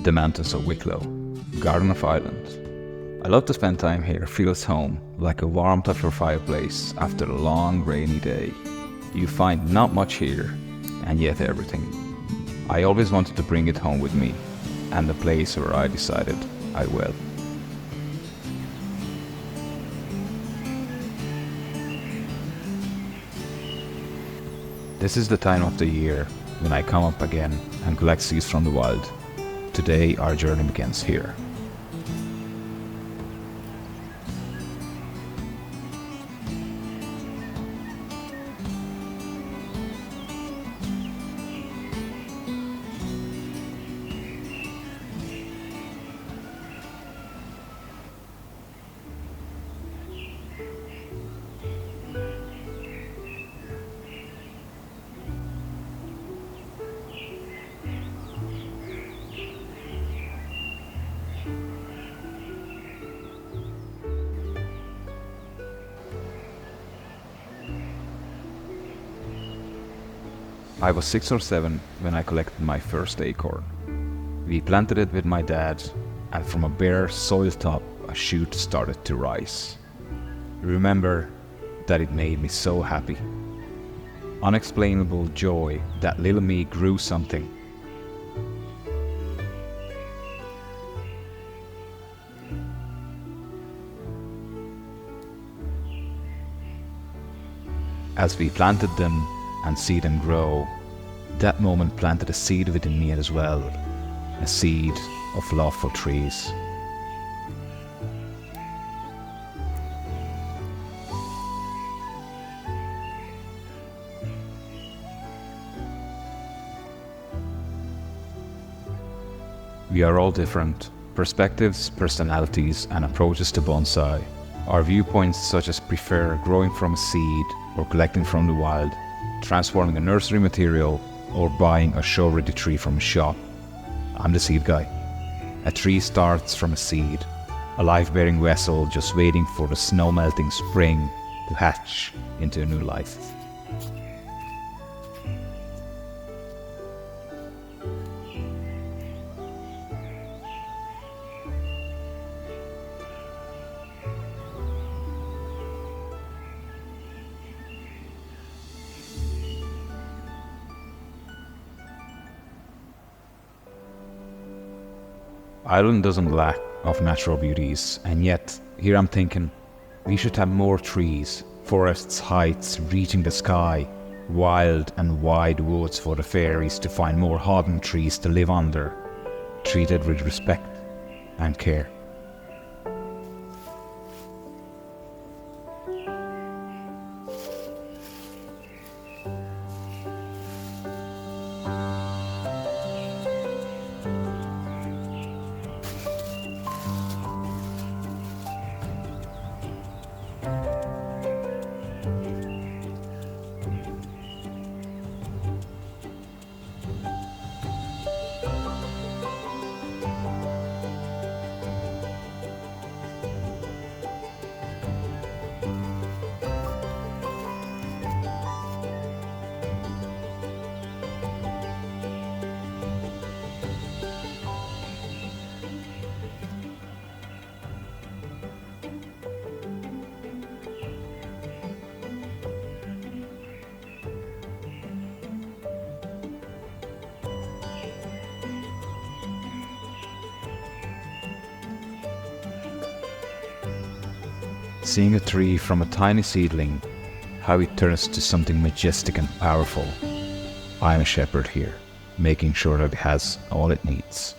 the mountains of Wicklow, Garden of Ireland. I love to spend time here, feels home, like a warmth of your fireplace after a long rainy day. You find not much here, and yet everything. I always wanted to bring it home with me, and the place where I decided I will. This is the time of the year when I come up again and collect seeds from the wild. Today our journey begins here. I was 6 or 7 when I collected my first acorn. We planted it with my dad, and from a bare soil top a shoot started to rise. Remember that it made me so happy. Unexplainable joy that little me grew something. As we planted them and see them grow, that moment planted a seed within me as well, a seed of love for trees. We are all different, perspectives, personalities, and approaches to bonsai. Our viewpoints such as prefer growing from a seed or collecting from the wild, transforming a nursery material, or buying a show-ready tree from a shop. I'm the seed guy. A tree starts from a seed, a life-bearing vessel just waiting for the snow-melting spring to hatch into a new life. Ireland doesn't lack of natural beauties, and yet, here I'm thinking, we should have more trees, forests heights reaching the sky, wild and wide woods for the fairies to find more hardened trees to live under, treated with respect and care. Seeing a tree from a tiny seedling, how it turns to something majestic and powerful. I'm a shepherd here, making sure that it has all it needs.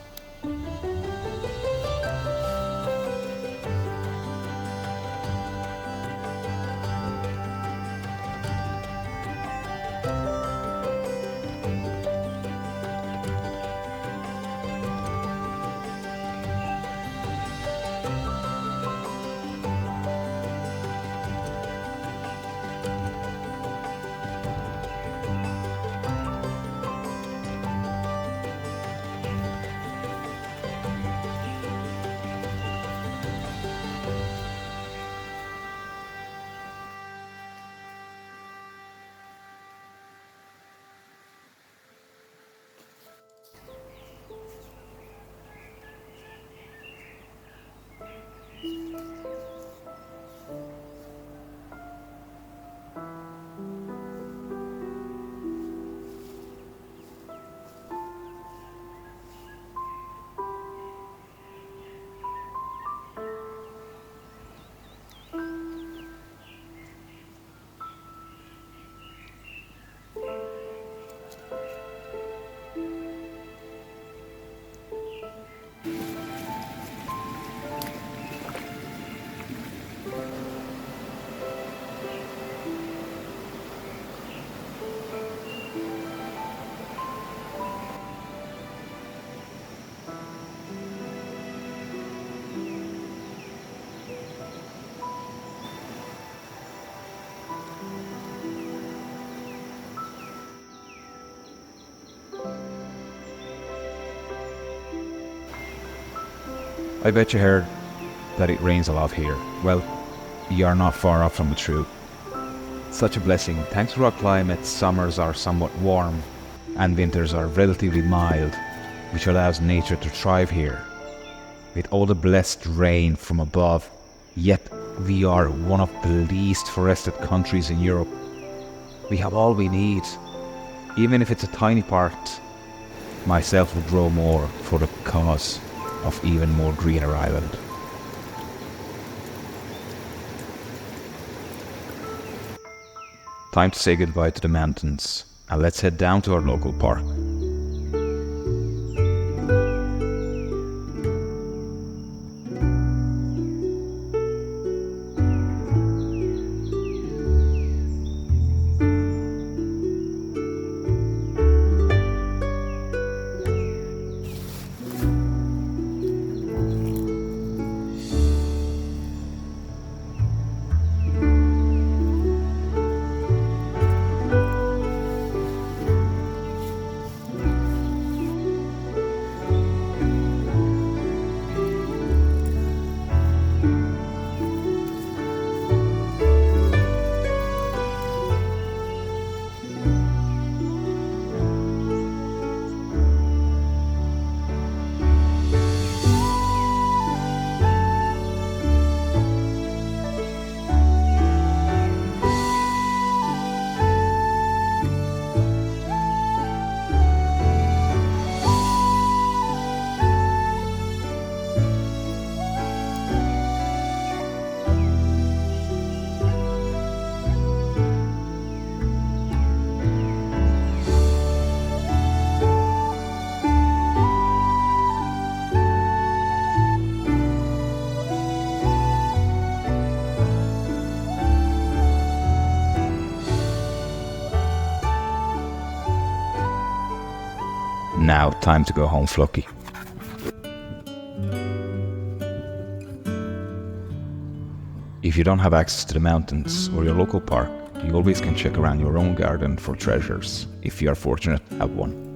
I bet you heard that it rains a lot here. Well, you're not far off from the truth. Such a blessing. Thanks to our climate, summers are somewhat warm and winters are relatively mild, which allows nature to thrive here. With all the blessed rain from above, yet we are one of the least forested countries in Europe. We have all we need. Even if it's a tiny part, myself would grow more for the cause of even more greener Ireland. Time to say goodbye to the mountains, and let's head down to our local park. Now, time to go home, Flocky. If you don't have access to the mountains or your local park, you always can check around your own garden for treasures, if you are fortunate to have one.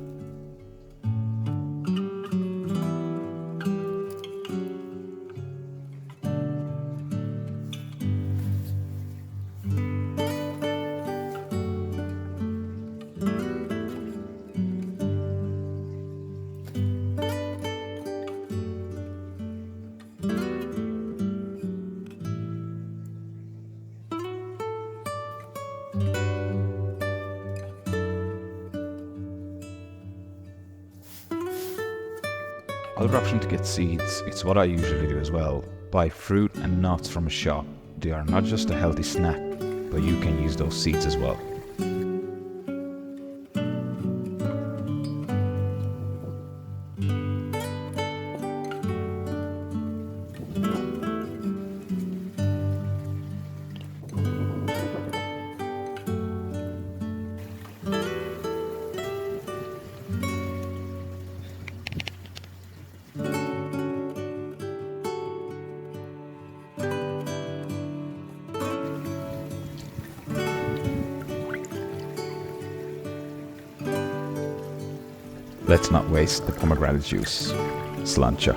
Other option to get seeds, it's what I usually do as well. Buy fruit and nuts from a shop. They are not just a healthy snack, but you can use those seeds as well. Let's not waste the pomegranate juice. Sláinte.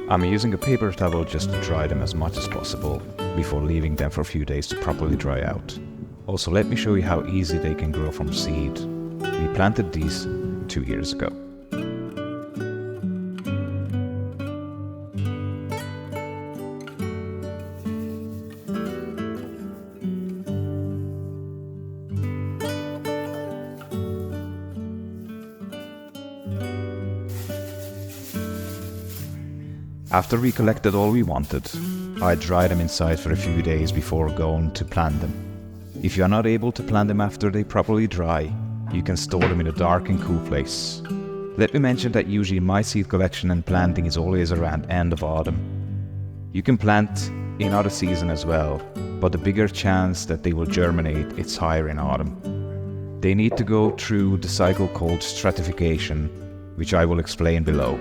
I'm using a paper towel just to dry them as much as possible before leaving them for a few days to properly dry out. Also, let me show you how easy they can grow from seed. We planted these 2 years ago. After we collected all we wanted, I dried them inside for a few days before going to plant them. If you are not able to plant them after they properly dry, you can store them in a dark and cool place. Let me mention that usually my seed collection and planting is always around end of autumn. You can plant in other season as well, but the bigger chance that they will germinate is higher in autumn. They need to go through the cycle called stratification, which I will explain below.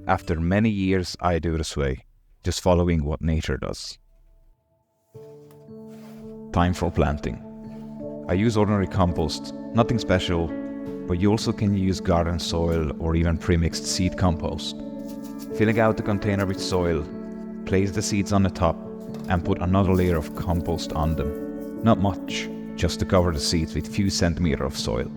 After many years, I do this way, just following what nature does. Time for planting. I use ordinary compost, nothing special, but you also can use garden soil or even pre-mixed seed compost. Filling out the container with soil, place the seeds on the top and put another layer of compost on them. Not much, just to cover the seeds with few centimeters of soil.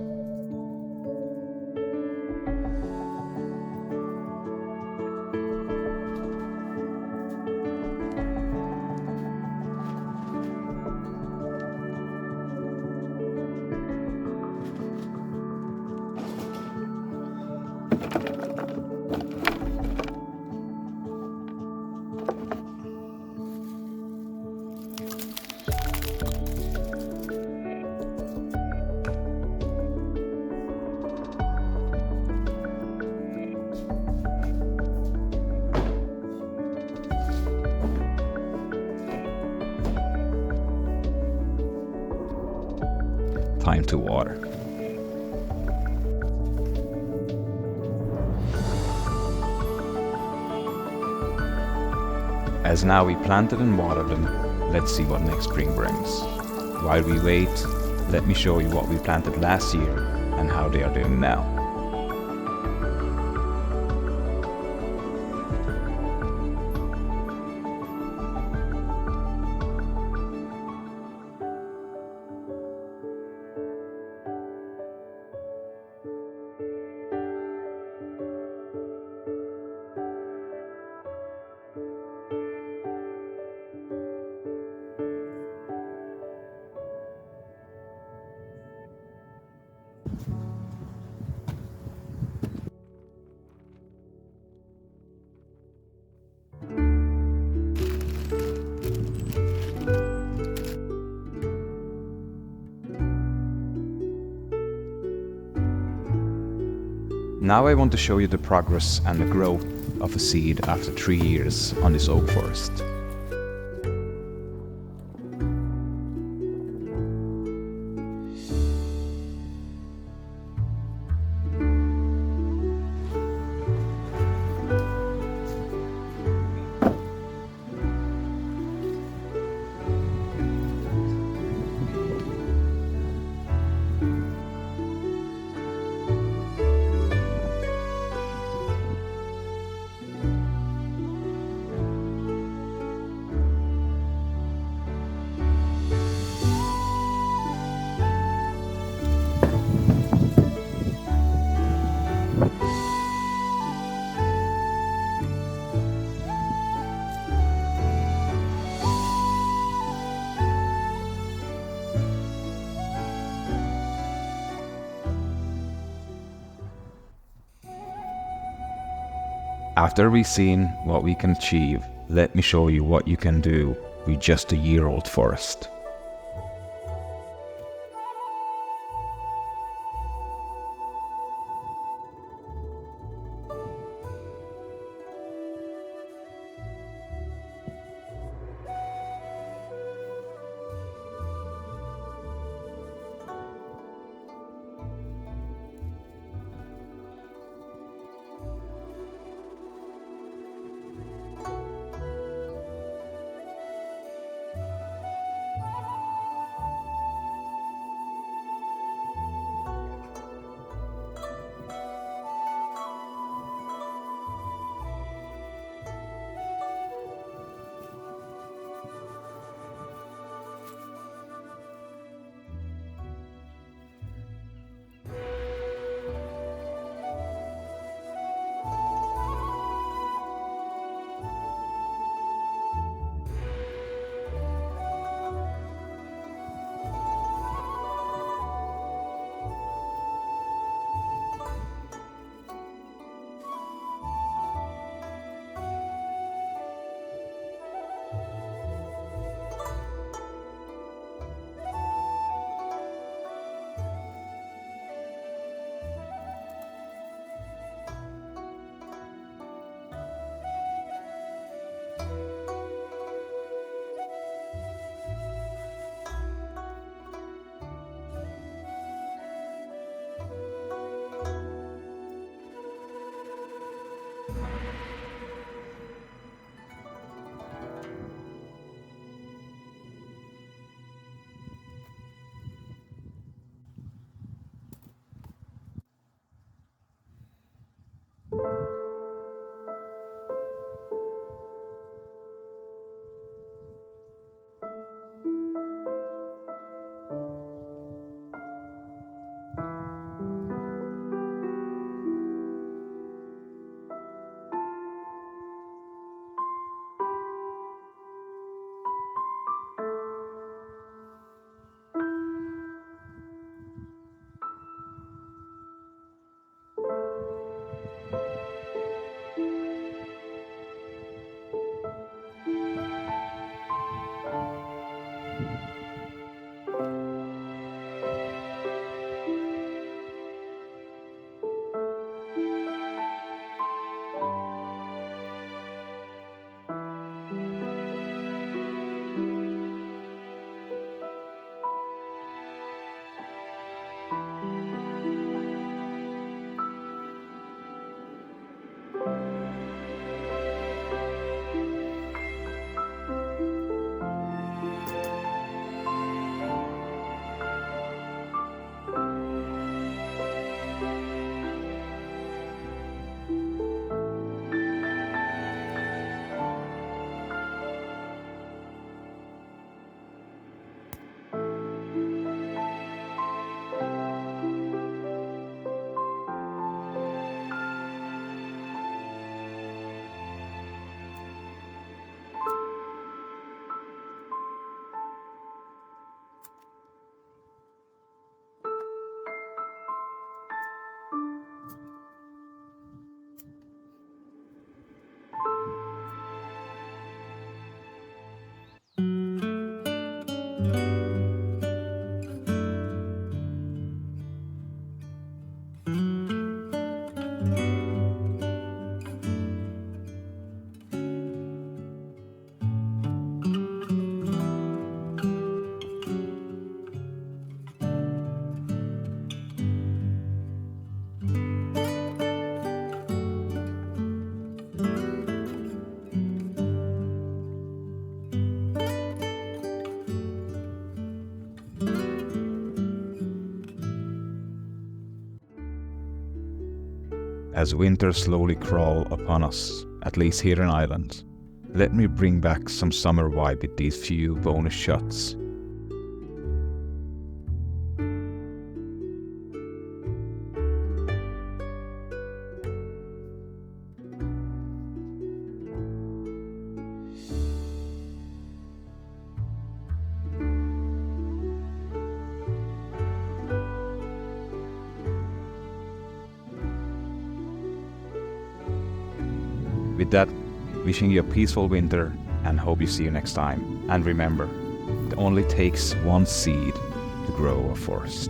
Time to water. As now we planted and watered them, let's see what next spring brings. While we wait, let me show you what we planted last year and how they are doing now. Now I want to show you the progress and the growth of a seed after 3 years on this oak forest. After we've seen what we can achieve, let me show you what you can do with just a year-old forest. As winter slowly crawl upon us, at least here in Ireland, let me bring back some summer vibe with these few bonus shots. With that, wishing you a peaceful winter and hope you see you next time. And remember, it only takes one seed to grow a forest.